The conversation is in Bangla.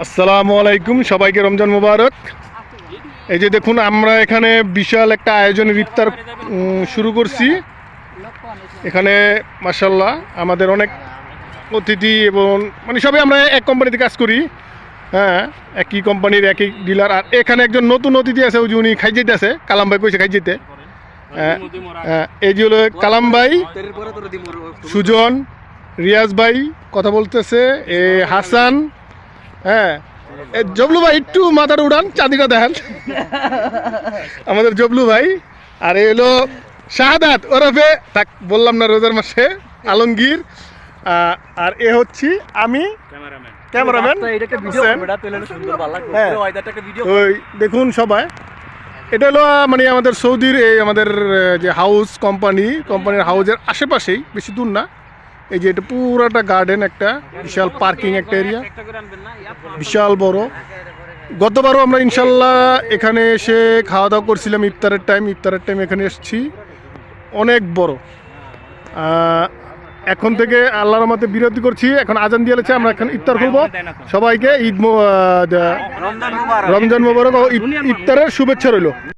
আসসালামু আলাইকুম, সবাইকে রমজান মোবারক। এই যে দেখুন, আমরা এখানে বিশাল একটা আয়োজনের ইফতার শুরু করছি। এখানে মাশাআল্লাহ আমাদের অনেক অতিথি এবং মানে সবাই আমরা এক কোম্পানিতে কাজ করি। হ্যাঁ, একই কোম্পানির একই ডিলার। আর এখানে একজন নতুন অতিথি আছে, ওই যে উনি খাই যেতে আছে, কালাম ভাই কইছে খাই যেতে। এই যে হলো কালাম ভাই, সুজন, রিয়াজ ভাই কথা বলতেছে, এ হাসান। হ্যাঁ, জবলু ভাই একটু মাথাটা উড়ান, চাঁদিটা দেখেন আমাদের জবলু ভাই। আর এ হলো শাহাদাত ওরফে থাক বললাম না রোজার মাসে আলমগীর। আর এ হচ্ছি আমি ক্যামেরাম্যান। ওই দেখুন সবাই, এটা হলো মানে আমাদের সৌদির এই আমাদের যে হাউস কোম্পানির হাউসের আশেপাশেই, বেশি দূর না। এই যে এটা পুরাটা গার্ডেন, একটা বিশাল পার্কিং একটা এরিয়া, বিশাল বড়। গতবারও আমরা ইনশাল্লাহ এখানে এসে খাওয়া দাওয়া করছিলাম ইফতারের টাইম এখানে এসেছি, অনেক বড়। এখন থেকে আল্লাহর রহমতে বিরতি করছি, এখন আজান দিয়ে লেছে, আমরা এখন ইফতার করবো। সবাইকে রমজান মোবারক ও ইফতারের শুভেচ্ছা রইল।